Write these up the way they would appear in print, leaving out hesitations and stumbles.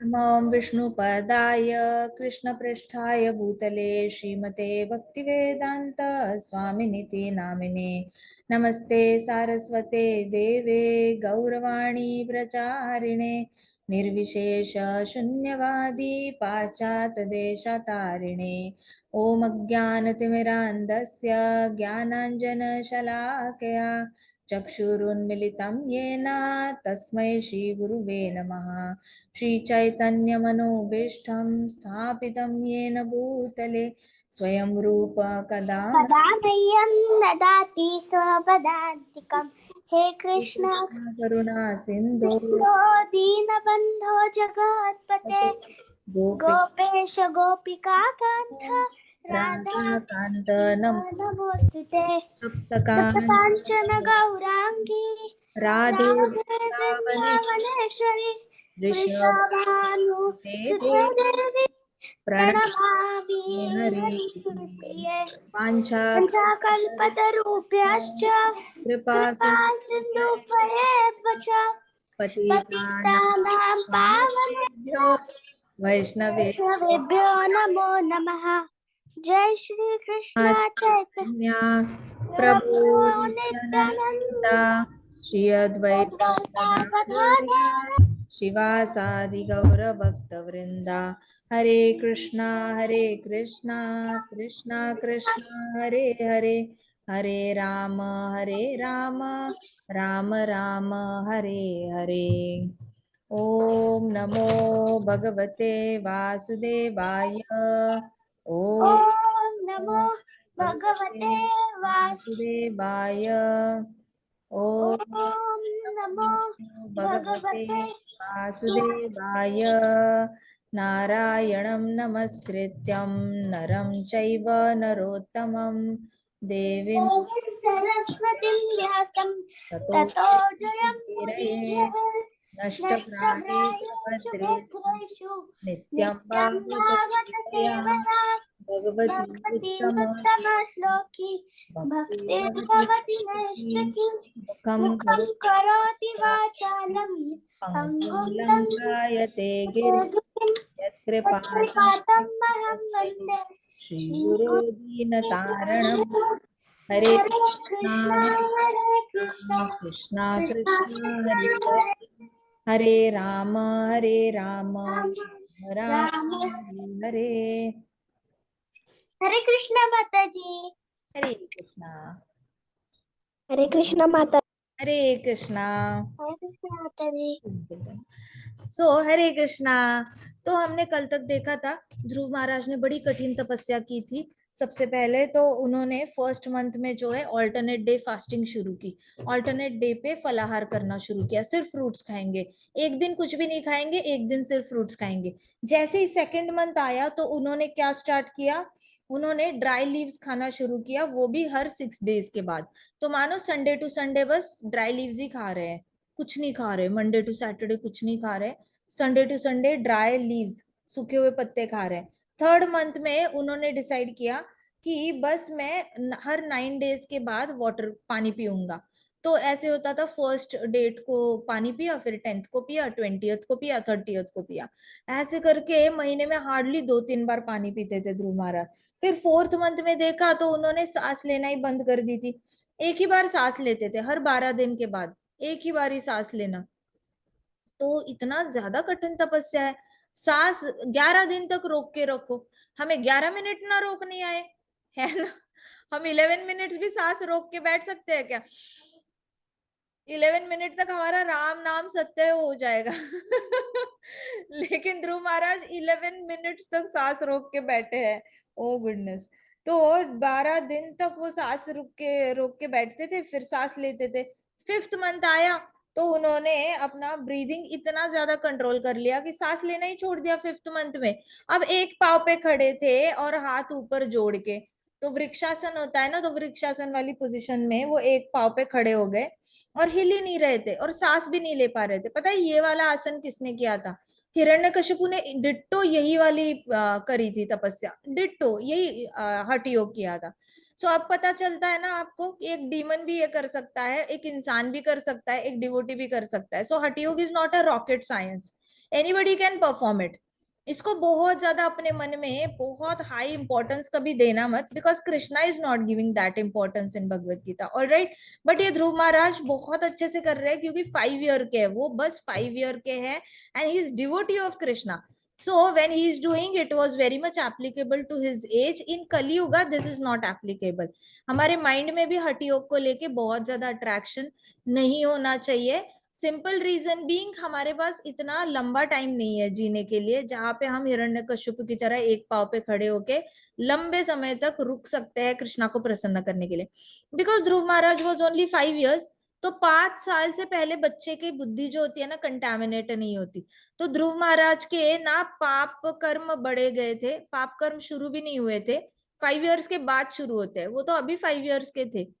नमो विष्णुपदाय कृष्णपृष्ठाय भूतले श्रीमते भक्तिवेदांत स्वामिनिति नामिने नमस्ते सारस्वते देवे गौरवाणी प्रचारिणे निर्विशेष शून्यवादी पाश्चात्य देशतारिणे ओम अज्ञानतिमिरान्धस्य ज्ञानाञ्जनशलाकया चक्षुरुन्मिलितं येन तस्मै श्रीगुरुवे नमः। श्रीचैतन्यमनोभीष्टं स्थापितं येन भूतले स्वयं रूप कदा कदा मह्यं ददाति स्वपदान्तिकं हे कृष्ण करुणा सिन्धो दीनबन्धो जगत्पते गोपेश गोपिकान्त राधाकान्त नमोऽस्तु ते सप्तकाञ्चन सप्तकाञ्चन गौराङ्गी राधे राधे वृन्दावने वृन्दावनेश्वरि वृषभानुसुते वृषभानुसुते देवी प्रणमामि प्रणमामि हरिप्रिये वाञ्छाकल्पतरुभ्यश्च पञ्चाकल्पतरुभ्यश्च कृपा कृपा सिन्धुभ्येव च पतितानां पतितानां पावनेभ्यो वैष्णवेभ्यो पावनेभ्यो नमो नमः। जय श्री कृष्ण चैतन्य चैतन्या प्रभु नित्यानंद नित्यानन्दा श्री अद्वैत गदाधर शिवासादि गौरभक्तवृंदा हरे कृष्णा कृष्णा कृष्णा हरे हरे हरे राम राम राम हरे हरे। ओम नमो भगवते वासुदेवाय। ओम ओम नमो भगवते भगवते वासुदेवाय। ओम ओम नमो भगवते भगवते वासुदेवाय। नारायणं नमस्कृत्यं नरं चैव नरोत्तमं देवीं सरस्वतीं व्यासं ततो ततो जयमुदीरये जयमुदीरये नष्टप्रायेषु नष्टप्रायेषु भद्रेषु भद्रेषु नित्यं नित्यं भागवत भागवत सेवया सेवया भगवती उत्तम भक्तिमुत्तमश्लोकी भक्तिर्भवति भक्तिर्भवति नैष्टिकी मुखं मुखं करोति करोति वाचालं वाचालं पङ्गुं अङ्गुं लङ्घायते गिरिं यत्कृपातं यत्कृपातं महं वन्दे श्रीगुरो श्रीगुरुं दीनतारणं हरे हरे कृष्णा हरे कृष्णा कृष्णा कृष्णा कृष्णा कृष्णा हरे हरे हरे राम राम राम राम हरे हरे। हरे कृष्णा माता जी। हरे कृष्णा हरे कृष्णा माता हरे कृष्णा। हरे कृष्णा माता जी। हरे कृष्णा। तो हमने कल तक देखा था ध्रुव महाराज ने बड़ी कठिन तपस्या की थी। सबसे पहले तो उन्होंने फर्स्ट मंथ में जो है ऑल्टरनेट डे फास्टिंग शुरू की। ऑल्टरनेट डे पे फलाहार करना शुरू किया, सिर्फ फ्रूट्स खाएंगे, एक दिन कुछ भी नहीं खाएंगे, एक दिन सिर्फ फ्रूट्स खाएंगे। जैसे ही सेकंड मंथ आया तो उन्होंने क्या स्टार्ट किया, उन्होंने ड्राई लीव्स खाना शुरू किया, वो भी हर 6 डेज के बाद। तो मानो संडे टू संडे बस ड्राई लीव्स ही खा रहे हैं, कुछ नहीं खा रहे, मंडे टू सैटरडे कुछ नहीं खा रहे, Sunday to Sunday dry leaves सूखे हुए पत्ते खा रहे हैं। थर्ड मंथ में उन्होंने डिसाइड किया कि बस मैं हर 9 डेज के बाद वाटर पानी पीऊंगा। तो ऐसे होता था, फर्स्ट डेट को पानी पिया, फिर 10th को पिया, 20th को पिया, 30th को पिया। ऐसे करके महीने में हार्डली 2-3 बार पानी पीते थे ध्रुव महाराज। फिर फोर्थ मंथ में देखा तो उन्होंने सांस लेना ही बंद कर दी थी। एक ही बार सांस लेते थे हर 12 दिन के बाद, एक ही बार ही सांस लेना। तो इतना ज्यादा कठिन तपस्या है। सांस 11 दिन तक रोक के रखो, हमें 11 मिनट ना रोकनी आए, है ना? हम 11 मिनट्स भी सांस रोक के बैठ सकते हैं क्या? 11 मिनट तक हमारा राम नाम सत्य हो जाएगा। लेकिन ध्रुव महाराज 11 मिनट्स तक सांस रोक के बैठे हैं। ओ गुडनेस। तो 12 दिन तक वो सांस रोक के बैठते थे, फिर सांस लेते थे। फिफ्थ मंथ आया तो उन्होंने अपना ब्रीदिंग इतना ज्यादा कंट्रोल कर लिया कि सांस लेना ही छोड़ दिया फिफ्थ मंथ में। अब एक पाव पे खड़े थे और हाथ ऊपर जोड़ के, तो वृक्षासन होता है ना, तो वृक्षासन वाली पोजीशन में वो एक पाव पे खड़े हो गए और हिल ही नहीं रहे थे और सांस भी नहीं ले पा रहे थे। पता है ये वाला आसन किसने किया था? हिरण्यकशिपु ने डिट्टो यही वाली करी थी तपस्या, डिट्टो यही हठ योग किया था। सो अब पता चलता है ना आपको कि एक डीमन भी ये कर सकता है, एक इंसान भी कर सकता है, एक डिवोटी भी कर सकता है। सो हठ योग is not a rocket science. Anybody can perform it. इसको बहुत ज्यादा अपने मन में बहुत हाई इंपॉर्टेंस कभी देना मत, because Krishna is not giving that importance in Bhagavad Gita, alright. But ये ध्रुव महाराज बहुत अच्छे से कर रहे हैं, क्योंकि 5 ईयर के है वो, बस 5 ईयर के हैं, and he is devotee of Krishna. So when he is doing it was very much applicable to his age. In Kali Yuga this is not applicable. हमारे माइंड में भी हठ योग को लेके बहुत ज्यादा अट्रैक्शन नहीं होना चाहिए। सिंपल रीजन बीइंग हमारे पास इतना लंबा टाइम नहीं है जीने के लिए, जहां पे हम हिरण्यकश्यप की तरह एक पाव पे खड़े होके लंबे समय तक रुक सकते हैं कृष्णा को प्रसन्न करने के लिए। Because Dhruv Maharaj was only 5 years, तो 5 साल से पहले बच्चे की बुद्धि जो होती है ना कंटेमिनेट नहीं होती। तो ध्रुव महाराज के ना पाप कर्म बढ़े गए थे, पाप कर्म शुरू भी नहीं हुए थे, 5 ईयर्स के बाद शुरू होते हैं, वो तो अभी 5 ईयर्स के थे।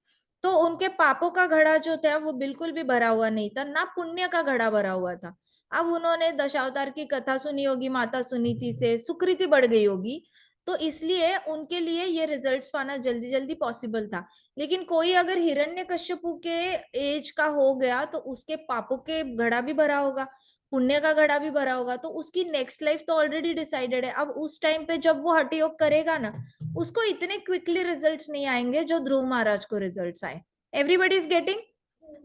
तो उनके पापों का घड़ा जो था वो बिल्कुल भी भरा हुआ नहीं था, ना पुण्य का घड़ा भरा हुआ था। अब उन्होंने दशावतार की कथा सुनी होगी माता सुनीति से, सुकृति बढ़ गई होगी, तो इसलिए उनके लिए ये रिजल्ट्स पाना जल्दी जल्दी पॉसिबल था। लेकिन कोई अगर हिरण्यकश्यपु के एज का हो गया तो उसके पापों के घड़ा भी भरा होगा, पुण्य का घड़ा भी भरा होगा, तो उसकी नेक्स्ट लाइफ तो ऑलरेडी डिसाइडेड है। अब उस टाइम पे जब वो हठ योग करेगा ना, उसको इतने क्विकली रिजल्ट्स नहीं आएंगे जो ध्रुव महाराज को रिजल्ट्स आए। Everybody is getting?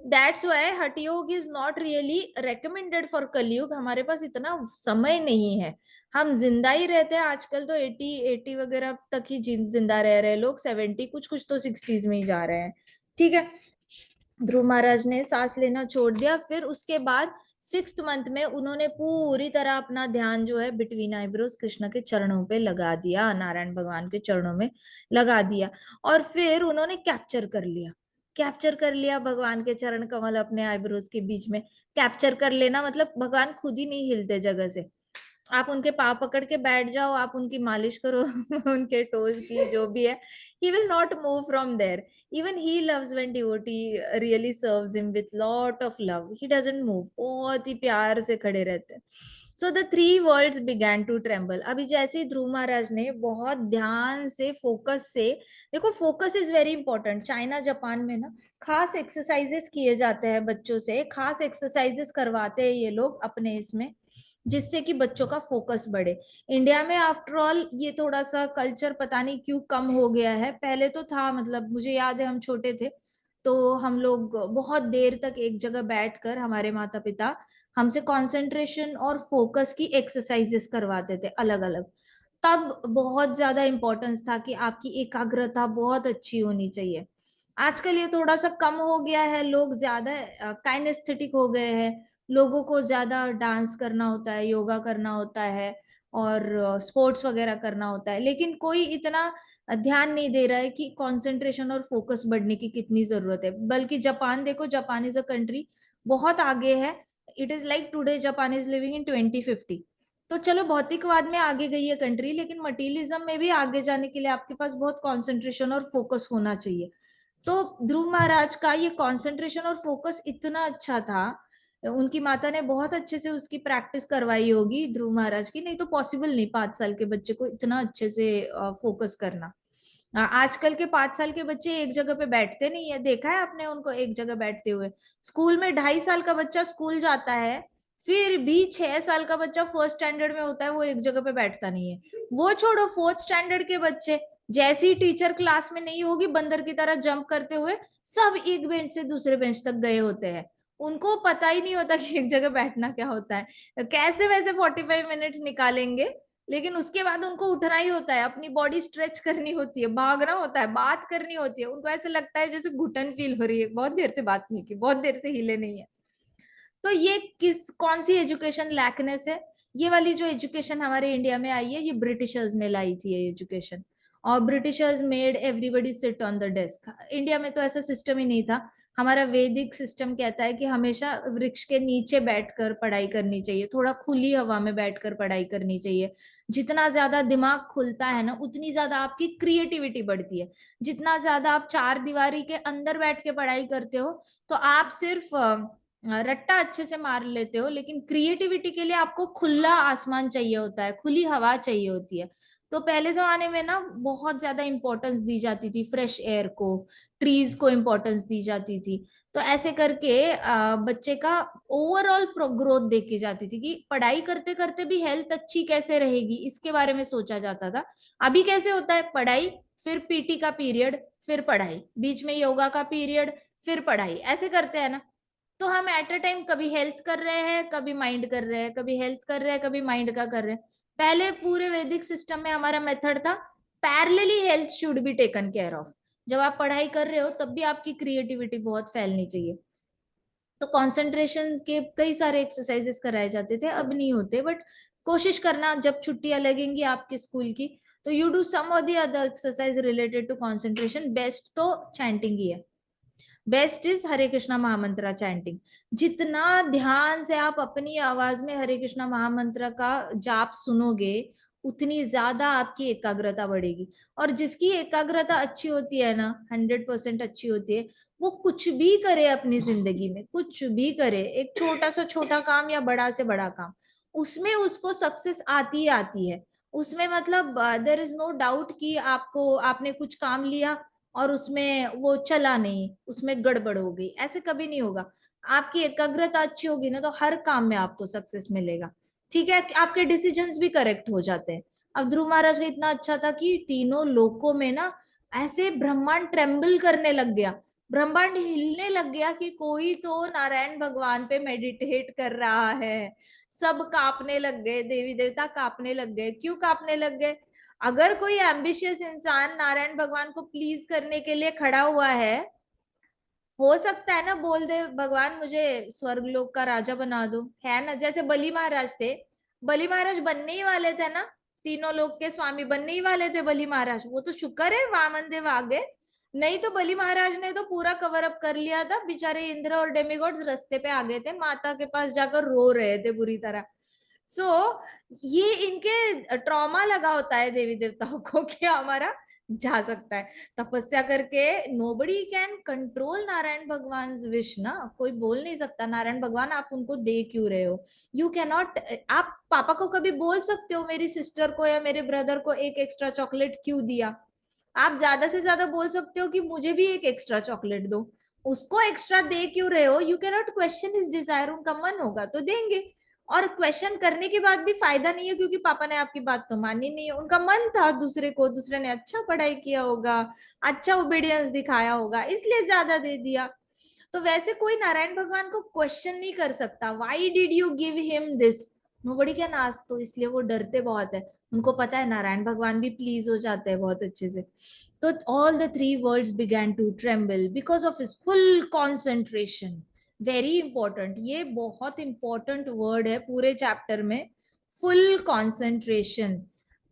That's why हठ योग is not really recommended for कलयुग। हमारे पास इतना समय नहीं है, हम जिंदा ही रहते हैं आजकल तो 80 वगैरह तक ही जिंदा रह रहे हैं लोग, 70 कुछ कुछ तो 60s में ही जा रहे हैं। ठीक है, ध्रुव महाराज ने सांस लेना छोड़ दिया, फिर उसके बाद 6th मंथ में उन्होंने पूरी तरह अपना ध्यान जो है बिटवीन आईब्रोज कृष्ण के चरणों पे लगा दिया, नारायण भगवान के चरणों में लगा दिया, और फिर उन्होंने कैप्चर कर लिया, कैप्चर कर लिया भगवान के चरण कमल अपने आईब्रोज के बीच में। कैप्चर कर लेना मतलब भगवान खुद ही नहीं हिलते जगह से, आप उनके पाँव पकड़ के बैठ जाओ, आप उनकी मालिश करो उनके टोज की जो भी है, he will not move from there. Even he loves when devotee really serves him with lot of love, he doesn't move, बहुत ही प्यार से खड़े रहते हैं। So the three worlds began to tremble. अभी जैसे ही ध्रुव महाराज ने बहुत ध्यान से फोकस से, देखो focus is very important. China Japan में ना खास एक्सरसाइजेस किए जाते हैं बच्चों से, खास एक्सरसाइजेस करवाते हैं ये लोग अपने इसमें, जिससे कि बच्चों का फोकस बढ़े। इंडिया में आफ्टर ऑल ये थोड़ा सा कल्चर पता नहीं क्यों कम हो गया है, पहले तो था, मतलब मुझे याद है हम छोटे थे तो हम लोग बहुत देर तक एक जगह बैठकर हमारे माता पिता हमसे कंसंट्रेशन और फोकस की एक्सरसाइजेस करवाते थे अलग अलग। तब बहुत ज्यादा इंपॉर्टेंस था कि आपकी एकाग्रता बहुत अच्छी होनी चाहिए। आजकल ये थोड़ा सा कम हो गया है, लोग ज्यादा काइनेस्थेटिक हो गए हैं, लोगों को ज्यादा डांस करना होता है, योगा करना होता है और स्पोर्ट्स वगैरह करना होता है, लेकिन कोई इतना ध्यान नहीं दे रहा है कि कंसंट्रेशन और फोकस बढ़ने की कितनी जरूरत है। बल्कि जापान देखो, जापान इज अ कंट्री बहुत आगे है। It is like today Japan is living in 2050। तो चलो भौतिकवाद में आगे गई है कंट्री, लेकिन मटीरियलिज्म में भी आगे जाने के लिए आपके पास बहुत कंसंट्रेशन और फोकस होना चाहिए। तो ध्रुव महाराज का ये कंसंट्रेशन और फोकस इतना अच्छा था, उनकी माता ने बहुत अच्छे से उसकी प्रैक्टिस करवाई होगी ध्रुव महाराज की, नहीं तो पॉसिबल नहीं 5 साल के बच्चे को इतना अच्छे से फोकस करना। आजकल के 5 साल के बच्चे एक जगह पे बैठते नहीं है, देखा है आपने उनको एक जगह बैठते हुए? स्कूल में 2.5 साल का बच्चा स्कूल जाता है, फिर भी 6 साल का बच्चा फर्स्ट स्टैंडर्ड में होता है, वो एक जगह पे बैठता नहीं है। वो छोड़ो, 4th स्टैंडर्ड के बच्चे जैसी टीचर क्लास में नहीं होगी बंदर की तरह जंप करते हुए सब एक बेंच से दूसरे बेंच तक गए होते हैं। उनको पता ही नहीं होता कि एक जगह बैठना क्या होता है, कैसे वैसे 45 मिनट्स निकालेंगे, लेकिन उसके बाद उनको उठना ही होता है, अपनी बॉडी स्ट्रेच करनी होती है, भागना होता है, बात करनी होती है। उनको ऐसे लगता है जैसे घुटन फील हो रही है, बहुत देर से बात नहीं की, बहुत देर से हिले नहीं है। तो ये किस कौन सी एजुकेशन लैकनेस है? ये वाली जो एजुकेशन हमारे इंडिया में आई है, ये ब्रिटिशर्स ने लाई थी ये एजुकेशन, और Britishers made everybody sit on the desk. India में तो ऐसा सिस्टम ही नहीं था। हमारा वैदिक सिस्टम कहता है कि हमेशा वृक्ष के नीचे बैठकर पढ़ाई करनी चाहिए, थोड़ा खुली हवा में बैठकर पढ़ाई करनी चाहिए। जितना ज्यादा दिमाग खुलता है ना उतनी ज्यादा आपकी क्रिएटिविटी बढ़ती है। जितना ज्यादा आप चार दीवारी के अंदर बैठ के पढ़ाई करते हो तो आप सिर्फ रट्टा अच्छे से मार लेते हो, लेकिन क्रिएटिविटी के लिए आपको खुला आसमान चाहिए होता है, खुली हवा चाहिए होती है। तो पहले जमाने में ना बहुत ज्यादा इंपॉर्टेंस दी जाती थी फ्रेश एयर को, ट्रीज को इंपॉर्टेंस दी जाती थी। तो ऐसे करके बच्चे का ओवरऑल ग्रोथ देखी जाती थी कि पढ़ाई करते करते भी हेल्थ अच्छी कैसे रहेगी, इसके बारे में सोचा जाता था। अभी कैसे होता है, पढ़ाई फिर पीटी का पीरियड, फिर पढ़ाई, बीच में योगा का पीरियड, फिर पढ़ाई, ऐसे करते हैं ना। तो हम एट अ टाइम कभी हेल्थ कर रहे हैं, कभी माइंड कर रहे हैं, कभी हेल्थ कर रहे हैं, कभी माइंड का कर रहे हैं। पहले पूरे वैदिक सिस्टम में हमारा मेथड था parallelly health should be taken care of. जब आप पढ़ाई कर रहे हो तब भी आपकी क्रिएटिविटी बहुत फैलनी चाहिए। तो कंसंट्रेशन के कई सारे एक्सरसाइजेस कराए जाते थे, अब नहीं होते, बट कोशिश करना जब छुट्टियां लगेंगी आपके स्कूल की, तो you do some of the other exercise related to concentration. Best तो चैंटिंग ही है, best is Hare Krishna mahamantra chanting. जितना ध्यान से आप अपनी आवाज में हरे कृष्णा महामंत्र का जाप सुनोगे, उतनी ज्यादा आपकी एकाग्रता बढ़ेगी। और जिसकी एकाग्रता अच्छी होती है ना, 100% अच्छी होती है, वो कुछ भी करे अपनी जिंदगी में, कुछ भी करे, एक छोटा से छोटा काम या बड़ा से बड़ा काम, उसमें उसको सक्सेस आती ही आती है। उसमें मतलब देर इज नो डाउट कि आपको, आपने कुछ काम लिया और उसमें वो चला नहीं, उसमें गड़बड़ हो गई, ऐसे कभी नहीं होगा। आपकी एकाग्रता अच्छी होगी ना, तो हर काम में आपको सक्सेस मिलेगा। ठीक है, आपके डिसीजंस भी करेक्ट हो जाते हैं। अब ध्रुव महाराज का इतना अच्छा था कि तीनों लोकों में ना ऐसे ब्रह्मांड ट्रेम्बल करने लग गया, ब्रह्मांड हिलने लग गया कि कोई तो नारायण भगवान पे मेडिटेट कर रहा है। सब कांपने लग गए, देवी देवता कांपने लग गए। क्यों कांपने लग गए? अगर कोई एम्बिशियस इंसान नारायण भगवान को प्लीज करने के लिए खड़ा हुआ हो सकता है ना बोल दे भगवान मुझे स्वर्गलोक का राजा बना दो, है ना? जैसे बलि महाराज थे, बलि महाराज बनने ही वाले थे ना, तीनों लोक के स्वामी बनने ही वाले थे बलि महाराज। वो तो शुक्र है वामन देव आ गए, नहीं तो बलि महाराज ने तो पूरा कवर अप कर लिया था। बेचारे इंद्र और डेमिगॉड्स रास्ते पे आ गए थे, माता के पास जाकर रो रहे थे बुरी तरह। सो ये इनके ट्रॉमा लगा होता है देवी देवताओं को कि हमारा जा सकता है तपस्या करके। नोबडी कैन कंट्रोल नारायण भगवान विश ना, कोई बोल नहीं सकता नारायण भगवान आप उनको दे क्यों रहे हो। You can not. आप पापा को कभी बोल सकते हो मेरी सिस्टर को या मेरे ब्रदर को एक एक्स्ट्रा चॉकलेट क्यों दिया? आप ज्यादा से ज्यादा बोल सकते हो कि मुझे भी एक एक्स्ट्रा चॉकलेट दो। उसको एक्स्ट्रा दे क्यों रहे हो? You can not question his Dzire. उनका मन होगा तो देंगे, और क्वेश्चन करने के बाद भी फायदा नहीं है, क्योंकि पापा ने आपकी बात तो मानी नहीं है। उनका मन था दूसरे को, दूसरे ने अच्छा पढ़ाई किया होगा, अच्छा ओबीडियंस दिखाया होगा, इसलिए ज्यादा दे दिया। तो वैसे कोई नारायण भगवान को क्वेश्चन नहीं कर सकता, why did you give him this. Nobody can ask. तो इसलिए वो डरते बहुत है, उनको पता है नारायण भगवान भी प्लीज हो जाते हैं बहुत अच्छे से। तो all the three worlds began to tremble because of his full concentration. Very important, ये बहुत इंपॉर्टेंट वर्ड है पूरे चैप्टर में, फुल कंसंट्रेशन।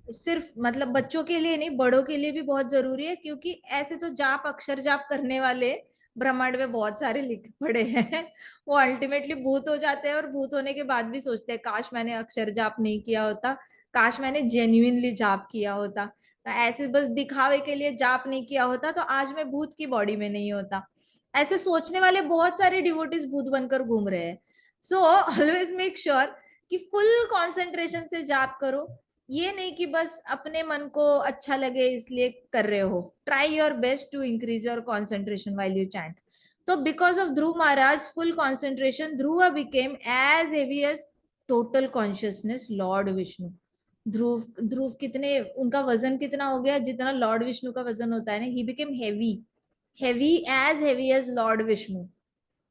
सिर्फ मतलब बच्चों के लिए नहीं, बड़ों के लिए भी बहुत जरूरी है, क्योंकि ऐसे तो जाप अक्षर जाप करने वाले ब्रह्मांड में बहुत सारे लिखे पड़े हैं। वो अल्टीमेटली भूत हो जाते हैं, और भूत होने के बाद भी सोचते हैं काश मैंने अक्षर जाप नहीं किया होता, काश मैंने जेन्युइनली जाप किया होता, ऐसे बस दिखावे के लिए जाप नहीं किया होता तो आज मैं भूत की बॉडी में नहीं होता। ऐसे सोचने वाले बहुत सारे डिवोटीज भूत बनकर घूम रहे हैं। सो ऑलवेज मेक श्योर कि फुल कंसंट्रेशन से जाप करो। ये नहीं कि बस अपने मन को अच्छा लगे इसलिए कर रहे हो। Try your best to increase your concentration while you chant. तो because of Dhruv Maharaj full concentration, Dhruv became as heavy as total consciousness Lord Vishnu. Dhruv Dhruv कितने, उनका वजन कितना हो गया जितना लॉर्ड विष्णु का वजन होता है ना, he became heavy, heavy as lord Vishnu.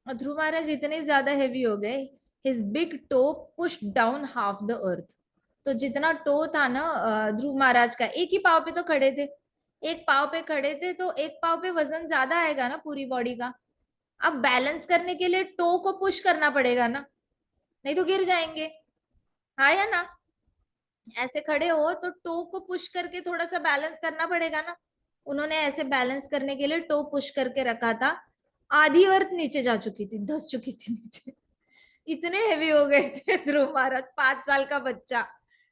और ध्रुव महाराज इतने ज्यादा हेवी हो गए, his big toe push down half the earth. तो जितना टो था ना ध्रुव महाराज का, एक ही पाव पे तो खड़े थे, एक पाव पे खड़े थे, तो एक पाव पे वजन ज्यादा आएगा ना पूरी बॉडी का। अब बैलेंस करने के लिए टो को पुश करना पड़ेगा ना, नहीं तो गिर जाएंगे। हाँ या ना? ऐसे खड़े हो तो टो को पुश करके थोड़ा सा बैलेंस करना पड़ेगा ना। उन्होंने ऐसे बैलेंस करने के लिए टो पुश करके रखा था। आधी अर्थ नीचे जा चुकी थी, धस चुकी थी नीचे, इतने हेवी हो गए थे ध्रुव महाराज, 5 साल का बच्चा,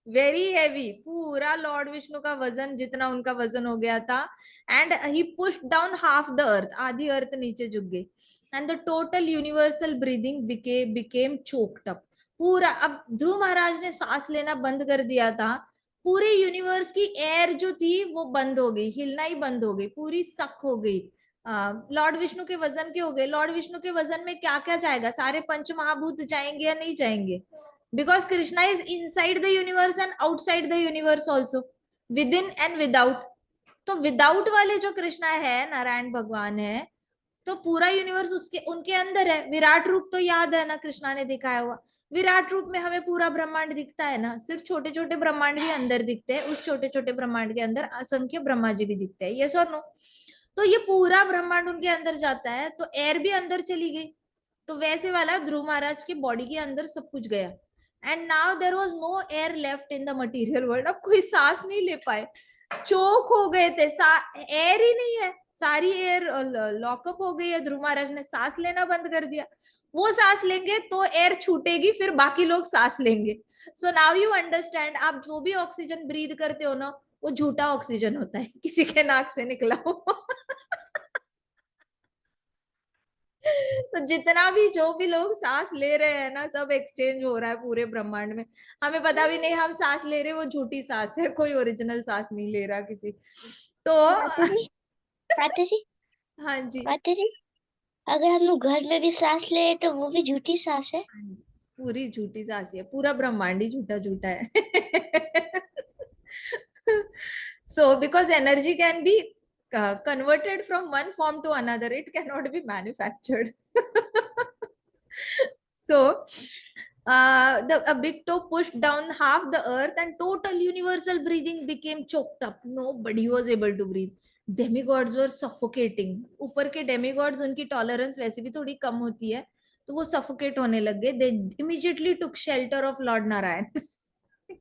वेरी हेवी, पूरा लॉर्ड विष्णु का वजन जितना उनका वजन हो गया था। And he push down half the अर्थ, आधी अर्थ नीचे झुक गई। And the total universal breathing became choked up. पूरा, अब ध्रुव महाराज ने सांस लेना बंद कर दिया था, पूरे यूनिवर्स की एयर जो थी वो बंद हो गई, हिलना ही बंद हो गई, पूरी सक हो गई। लॉर्ड विष्णु के वजन के हो गए। लॉर्ड विष्णु के वजन में क्या क्या जाएगा, सारे पंच महाभूत जाएंगे या नहीं जाएंगे? Because Krishna is inside the universe and outside the universe also, with in and without. तो विदाउट वाले जो कृष्णा है, नारायण भगवान है, तो पूरा यूनिवर्स उसके उनके अंदर है। विराट रूप तो याद है ना, कृष्णा ने दिखाया हुआ। विराट रूप में हमें पूरा ब्रह्मांड दिखता है ना, सिर्फ छोटे छोटे ब्रह्मांड भी अंदर दिखते हैं, उस छोटे छोटे ब्रह्मांड के अंदर असंख्य ब्रह्मा जी भी दिखते हैं, यस और नो? तो ये पूरा ब्रह्मांड उनके अंदर जाता है, तो एयर भी अंदर चली गई। तो वैसे वाला ध्रुव महाराज की बॉडी के अंदर सब कुछ गया, and now there was no air left in the material world. अब कोई सांस नहीं ले पाए, चोक हो गए थे, एयर ही नहीं है, सारी एयर लॉकअप हो गई है। ध्रुव महाराज ने सांस लेना बंद कर दिया। वो सांस लेंगे तो एयर छूटेगी, फिर बाकी लोग सांस लेंगे। सो नाउ यू अंडरस्टैंड, आप जो भी ऑक्सीजन ब्रीद करते हो ना, वो झूठा ऑक्सीजन होता है, किसी के नाक से निकला हो। तो जितना भी जो भी लोग सांस ले रहे हैं ना, सब एक्सचेंज हो रहा है पूरे ब्रह्मांड में। हमें पता भी नहीं हम सांस ले रहे, वो झूठी सांस है, कोई ओरिजिनल सांस नहीं ले रहा किसी। तो माता जी, माता जी, हाँ जी, माता जी, अगर हम लोग घर में भी सांस ले तो वो भी झूठी सांस है। पूरी झूठी सांस है, पूरा ब्रह्मांड ही झूठा झूठा है। So because energy can be converted from one form to another, it cannot be manufactured. So a big toe pushed down half the earth and total universal breathing became choked up. Nobody was able to breathe. Demigods were suffocating. ऊपर के demigods, उनकी tolerance वैसे भी थोड़ी कम होती है, तो वो सफोकेट होने लग गए। दे immediately took shelter of Lord Narayan.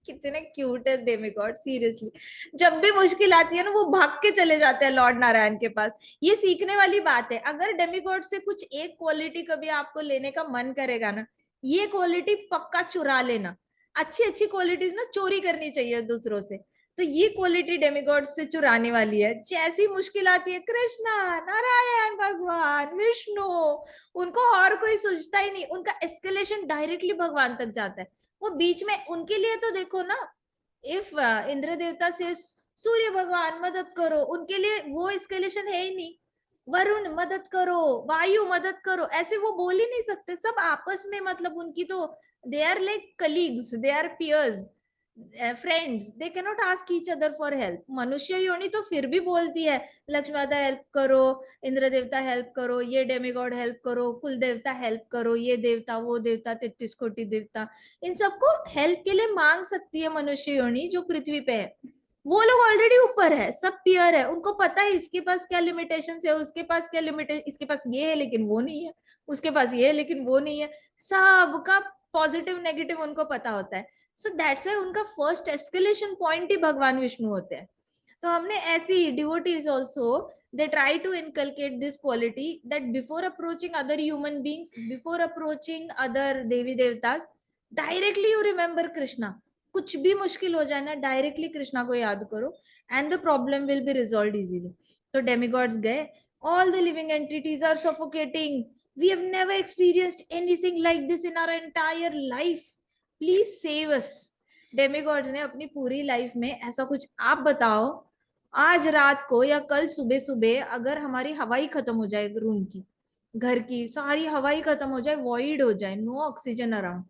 कितने क्यूट है डेमिगॉड, सीरियसली। जब भी मुश्किल आती है ना, वो भाग के चले जाते हैं लॉर्ड नारायण के पास। ये सीखने वाली बात है। अगर डेमिगॉड से कुछ एक क्वालिटी कभी आपको लेने का मन करेगा ना, ये क्वालिटी पक्का चुरा लेना। अच्छी अच्छी क्वालिटीज ना चोरी करनी चाहिए दूसरों से, तो ये क्वालिटी डेमिगॉड से चुराने वाली है। जैसी मुश्किल आती है, कृष्णा, नारायण भगवान, विष्णु, उनको और कोई सोचता ही नहीं, उनका एस्केलेशन डायरेक्टली भगवान तक जाता है। वो बीच में उनके लिए तो देखो ना, इफ इंद्र देवता से सूर्य भगवान मदद करो, उनके लिए वो एस्केलेशन है ही नहीं। वरुण मदद करो, वायु मदद करो, ऐसे वो बोल ही नहीं सकते। सब आपस में, मतलब उनकी तो they are like colleagues, they are peers, friends, they can not ask each other for help. मनुष्य योनि तो फिर भी बोलती है, लक्ष्मी माता हेल्प करो, इंद्र देवता हेल्प करो, ये डेमिगॉड हेल्प करो, कुल देवता हेल्प करो, ये देवता वो देवता 33 कोटि देवता, इन सबको हेल्प के लिए मांग सकती है मनुष्य योनि जो पृथ्वी पे है। वो लोग ऑलरेडी ऊपर है, सब पियर है, उनको पता है इसके पास क्या लिमिटेशन है, उसके पास क्या लिमिटेशन, इसके पास ये है लेकिन वो नहीं है, उसके पास ये है लेकिन वो नहीं है। सबका पॉजिटिव नेगेटिव उनको पता होता है। सो दैट्स वाई उनका फर्स्ट एस्केलेशन पॉइंट ही भगवान विष्णु होते हैं। तो हमने ऐसी devotees also, they try to inculcate this quality that before approaching other human beings, before approaching other devi devtas, directly you remember krishna। कुछ भी मुश्किल हो जाए ना, डायरेक्टली कृष्णा को याद करो, and the problem will be resolve easily. तो डेमिगॉड्स गए, all the living entities are suffocating, we have never experienced anything like this in our entire life, please save us. Demigods ने अपनी पूरी लाइफ में ऐसा कुछ, आप बताओ, आज रात को या कल सुबह सुबह अगर हमारी हवाई खत्म हो जाए, रूम की, घर की सारी हवाई खत्म हो जाए, वॉइड हो जाए, नो ऑक्सीजन अराउंड,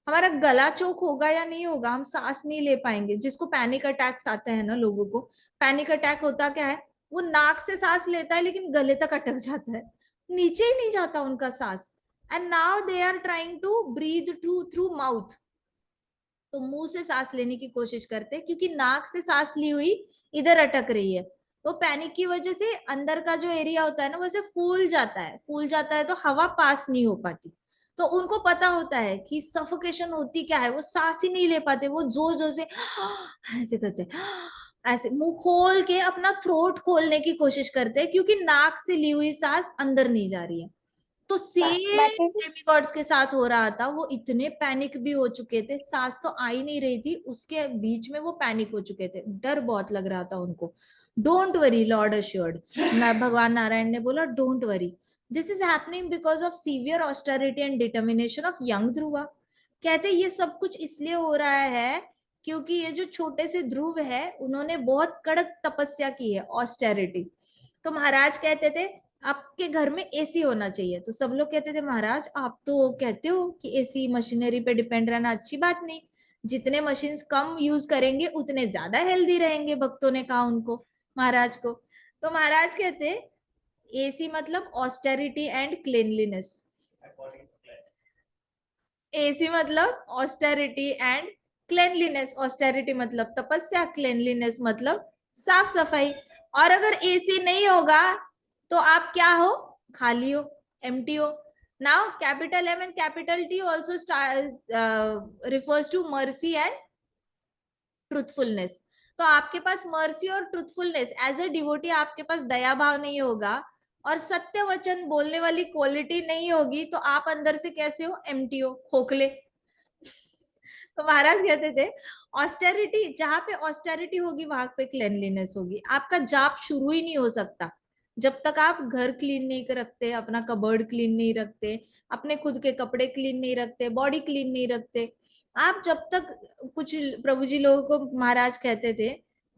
हमारा गला चोक होगा या नहीं होगा? हम सांस नहीं ले पाएंगे। जिसको पैनिक अटैक्स आते हैं ना, लोगों को पैनिक अटैक होता क्या है, वो नाक से सांस लेता है लेकिन गले तक अटक जाता है, नीचे ही नहीं जाता उनका सांस। And now they are trying to breathe through through mouth. तो मुंह से सांस लेने की कोशिश करते हैं, क्योंकि नाक से सांस ली हुई इधर अटक रही है। तो पैनिक की वजह से अंदर का जो एरिया होता है ना, वैसे फूल जाता है, फूल जाता है, तो हवा पास नहीं हो पाती। तो उनको पता होता है कि सफोकेशन होती क्या है, वो सांस ही नहीं ले पाते, वो जोर जोर से ऐसे करते, ऐसे मुंह खोल के अपना थ्रोट खोलने की कोशिश करते हैं, क्योंकि नाक से ली हुई सांस अंदर नहीं जा रही है। तो सेम माता जी, डेमिगॉड्स के साथ हो रहा था। वो इतने पैनिक भी हो चुके थे, सांस तो आ ही नहीं रही थी, उसके बीच में वो पैनिक हो चुके थे, डर बहुत लग रहा था उनको। डोंट वरी, लॉर्ड अश्योर्ड, भगवान नारायण ने बोला, don't worry, this is happening because of severe austerity and determination of young Dhruva. कहते ये सब कुछ इसलिए हो रहा है क्योंकि ये जो छोटे से ध्रुव है उन्होंने बहुत कड़क तपस्या की है, ऑस्टेरिटी। तो महाराज कहते थे आपके घर में एसी होना चाहिए। तो सब लोग कहते थे महाराज आप तो कहते हो कि एसी मशीनरी पे डिपेंड रहना अच्छी बात नहीं, जितने मशीन्स कम यूज करेंगे उतने ज्यादा हेल्दी रहेंगे, भक्तों ने कहा उनको, महाराज को। तो महाराज कहते एसी मतलब ऑस्टेरिटी एंड क्लीनलीनेस। एसी मतलब ऑस्टेरिटी एंड क्लेनलीनेस। ऑस्टेरिटी मतलब तपस्या, क्लेनलीनेस मतलब साफ सफाई। और अगर एसी नहीं होगा तो आप क्या हो, खाली हो, एम्प्टी हो। Now capital M and capital T also refers to mercy and truthfulness. तो आपके पास मर्सी और ट्रुथफुलनेस, एज ए डिवोटी आपके पास दया भाव नहीं होगा और सत्य वचन बोलने वाली क्वालिटी नहीं होगी, तो आप अंदर से कैसे हो, एम्प्टी हो, खोखले। तो महाराज कहते थे ऑस्टेरिटी, जहां पे ऑस्टेरिटी होगी वहां पे क्लेनलीनेस होगी। आपका जाप शुरू ही नहीं हो सकता जब तक आप घर क्लीन नहीं रखते, अपना कबर्ड क्लीन नहीं रखते, अपने खुद के कपड़े क्लीन नहीं रखते, बॉडी क्लीन नहीं रखते। आप जब तक कुछ, प्रभु जी लोगों को महाराज कहते थे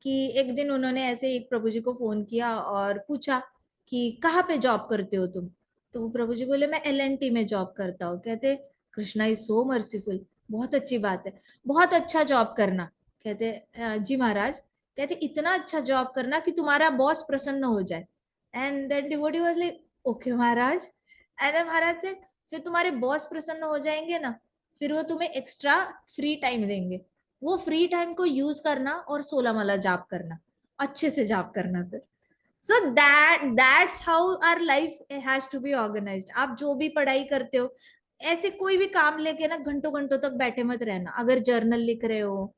कि एक दिन उन्होंने ऐसे एक प्रभु जी को फोन किया और पूछा कि कहाँ पे जॉब करते हो तुम। तो वो प्रभु जी बोले मैं LNT में जॉब करता हूँ। कहते कृष्णा इज सो मर्सीफुल, बहुत अच्छी बात है, बहुत अच्छा जॉब करना। कहते जी महाराज। कहते इतना अच्छा जॉब करना कि तुम्हारा बॉस प्रसन्न हो जाए। And then devotee was like okay Maharaj. And then Maharaj से फिर तुम्हारे बॉस प्रसन्न हो जाएंगे ना, फिर वो तुम्हें एक्स्ट्रा फ्री टाइम देंगे, वो फ्री टाइम को यूज करना और 16 माला जाप करना, अच्छे से जाप करना फिर। So that's how our life has to be organized. आप जो भी पढ़ाई करते हो, ऐसे कोई भी काम लेके ना घंटों घंटों तक बैठे मत रहना। अगर जर्नल लिख रहे हो,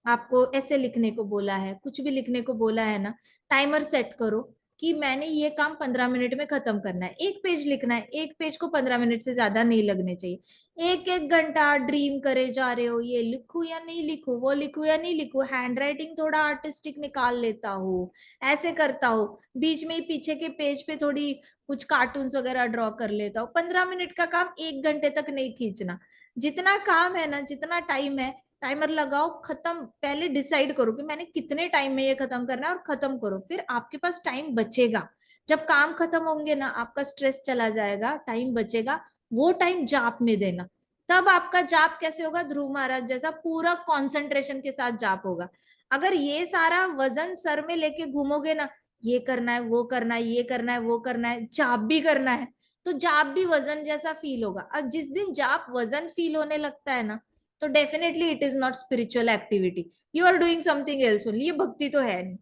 आपको ऐसे लिखने को बोला है, कुछ भी लिखने को बोला है ना, टाइमर सेट करो कि मैंने ये काम 15 मिनट में खत्म करना है। एक पेज लिखना है, एक पेज को 15 मिनट से ज्यादा नहीं लगने चाहिए। एक एक घंटा ड्रीम करे जा रहे हो, ये लिखूं या नहीं लिखूं, वो लिखूं या नहीं लिखूं, हैंड राइटिंग थोड़ा आर्टिस्टिक निकाल लेता हूँ, ऐसे करता हूँ, बीच में ही पीछे के पेज पे थोड़ी कुछ कार्टून्स वगैरह ड्रॉ कर लेता हूँ। 15 मिनट का काम 1 घंटे तक नहीं खींचना। जितना काम है ना, जितना टाइम है, टाइमर लगाओ, खत्म। पहले डिसाइड करो कि मैंने कितने टाइम में ये खत्म करना है और खत्म करो, फिर आपके पास टाइम बचेगा। जब काम खत्म होंगे ना, आपका स्ट्रेस चला जाएगा, टाइम बचेगा, वो टाइम जाप में देना। तब आपका जाप कैसे होगा, ध्रुव महाराज जैसा पूरा कंसंट्रेशन के साथ जाप होगा। अगर ये सारा वजन सर में लेके घूमोगे ना, ये करना है, वो करना है, ये करना है, वो करना है, जाप भी करना है, तो जाप भी वजन जैसा फील होगा। अब जिस दिन जाप वजन फील होने लगता है ना, तो definitely it is not spiritual activity, you are doing something else only, ये भक्ति तो है नहीं।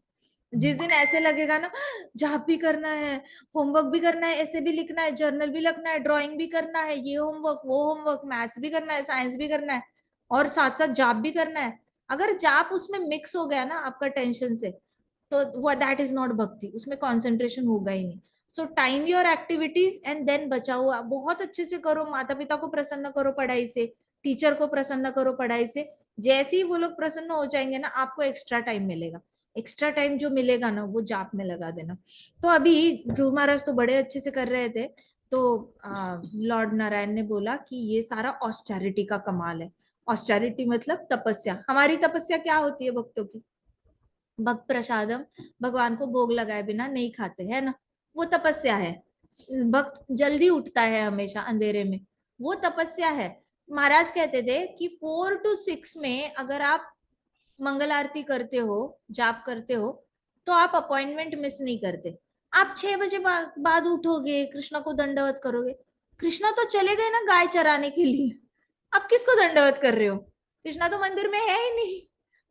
जिस दिन ऐसे लगेगा ना जाप भी करना है, होमवर्क भी करना है, ऐसे भी लिखना है, जर्नल भी लिखना है, ड्राइंग भी करना है, ये होमवर्क वो होमवर्क, मैथ्स भी करना है, साइंस भी करना है, और साथ साथ जाप भी करना है, अगर जाप उसमें मिक्स हो गया ना आपका टेंशन से, तो वो दैट इज नॉट भक्ति, उसमें कंसंट्रेशन होगा ही नहीं। So time your activities and then बचा हुआ बहुत अच्छे से करो, माता पिता को प्रसन्न करो पढ़ाई से, टीचर को प्रसन्न करो पढ़ाई से। जैसे ही वो लोग प्रसन्न हो जाएंगे ना, आपको एक्स्ट्रा टाइम मिलेगा, एक्स्ट्रा टाइम जो मिलेगा ना वो जाप में लगा देना। तो अभी ध्रुव महाराज तो बड़े अच्छे से कर रहे थे, तो लॉर्ड नारायण ने बोला कि ये सारा ऑस्टेरिटी का कमाल है। ऑस्टेरिटी मतलब तपस्या। हमारी तपस्या क्या होती है भक्तों की, भक्त प्रसादम भगवान को भोग लगाए बिना नहीं खाते है ना, वो तपस्या है। भक्त जल्दी उठता है हमेशा अंधेरे में, वो तपस्या है। महाराज कहते थे कि 4 to 6 में अगर आप मंगल आरती करते हो, जाप करते हो, तो आप अपॉइंटमेंट मिस नहीं करते। आप 6 बजे बाद उठोगे, कृष्णा को दंडवत करोगे। कृष्णा तो चले गए ना गाय चराने के लिए, आप किसको दंडवत कर रहे हो, कृष्णा तो मंदिर में है ही नहीं,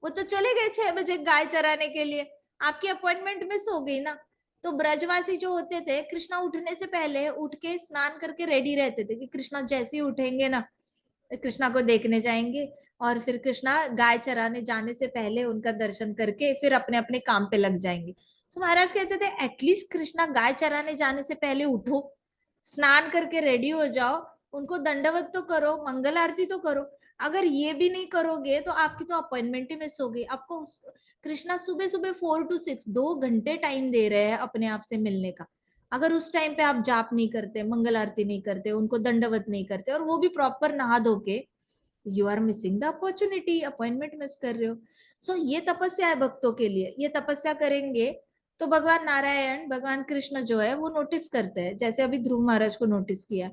वो तो चले गए 6 बजे गाय चराने के लिए, आपकी अपॉइंटमेंट मिस हो गई ना। तो ब्रजवासी जो होते थे, कृष्णा उठने से पहले उठ के स्नान करके रेडी रहते थे कि कृष्णा जैसे ही उठेंगे ना, कृष्णा को देखने जाएंगे, और फिर कृष्णा गाय चराने जाने से पहले उनका दर्शन करके फिर अपने अपने काम पे लग जाएंगे। तो महाराज कहते थे एटलीस्ट कृष्णा गाय चराने जाने से पहले उठो, स्नान करके रेडी हो जाओ, उनको दंडवत तो करो, मंगल आरती तो करो। अगर ये भी नहीं करोगे तो आपकी तो अपॉइंटमेंट ही मिस होगी। आपको कृष्णा सुबह सुबह 4 to 6 2 घंटे टाइम दे रहे हैं अपने आप से मिलने का। अगर उस टाइम पे आप जाप नहीं करते, मंगल आरती नहीं करते, उनको दंडवत नहीं करते, और वो भी प्रॉपर नहा धो के, you are missing the opportunity, appointment miss कर रहे हो। सो ये तपस्या है भक्तों के लिए। ये तपस्या करेंगे तो भगवान नारायण, भगवान कृष्ण जो है वो नोटिस करते हैं, जैसे अभी ध्रुव महाराज को नोटिस किया।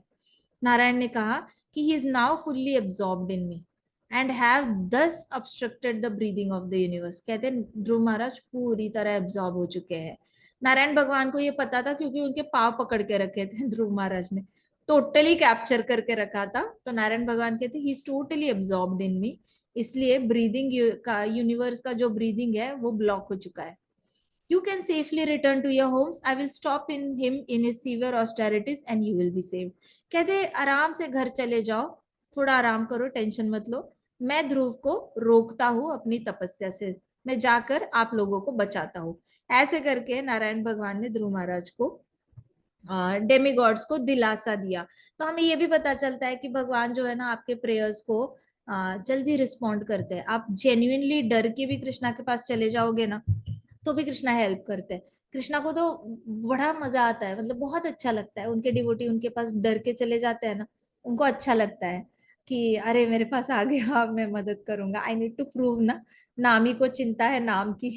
नारायण ने कहा कि he is now fully absorbed in me and have दस obstructed the breathing of the universe. कहते हैं ध्रुव महाराज पूरी तरह एब्जॉर्ब हो चुके हैं। नारायण भगवान को ये पता था, क्योंकि उनके पाव पकड़ के रखे थे ध्रुव महाराज ने, टोटली कैप्चर करके रखा था। तो नारायण भगवान कहते he is totally absorbed in me, इसलिए ब्रीदिंग का, यूनिवर्स का जो ब्रीदिंग है वो ब्लॉक हो चुका है। You can safely return to your homes. I will stop in him in his severe austerities and you will be saved. कहते आराम से घर चले जाओ, थोड़ा आराम करो, टेंशन मत लो। मैं ध्रुव को रोकता हूँ अपनी तपस्या से, मैं जाकर आप लोगों को बचाता हूँ। ऐसे करके नारायण भगवान ने ध्रुव महाराज को, डेमी गॉड्स को दिलासा दिया। तो हमें ये भी पता चलता है कि भगवान जो है ना आपके प्रेयर्स को जल्दी रिस्पॉन्ड करते हैं। आप जेन्युइनली डर के भी कृष्णा के पास चले जाओगे ना, तो भी कृष्णा हेल्प करते हैं। कृष्णा को तो बड़ा मजा आता है, मतलब बहुत अच्छा लगता है। उनके डिवोटी उनके पास डर के चले जाते हैं ना, उनको अच्छा लगता है कि अरे मेरे पास आ गया, मैं मदद करूंगा। आई नीड टू प्रूव ना, नामी को चिंता है नाम की।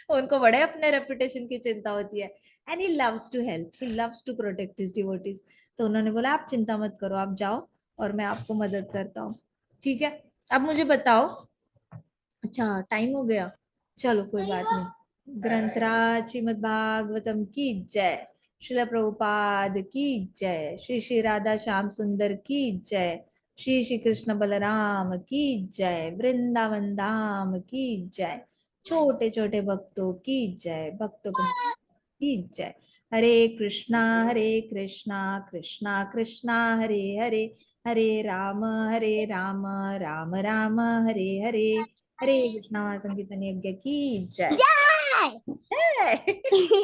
उनको बड़े अपने रेपुटेशन की चिंता होती है। And he loves to help, he loves to protect his devotees. तो उन्होंने बोला आप चिंता मत करो, आप जाओ और मैं आपको मदद करता हूँ। ठीक है, अब मुझे बताओ। अच्छा टाइम हो गया, चलो कोई बात नहीं। ग्रंथराज श्रीमद् भागवतम की जय, श्रील प्रभुपाद की जय, श्री श्री राधा श्याम सुंदर की जय, श्री श्री कृष्ण बलराम की जय, वृंदावन धाम की जय, छोटे छोटे भक्तों की जय, भक्तों की जय। हरे कृष्णा कृष्णा कृष्णा हरे हरे, हरे राम राम राम हरे हरे। हरे कृष्णा संकीर्तन यज्ञ की जय। जय। जय।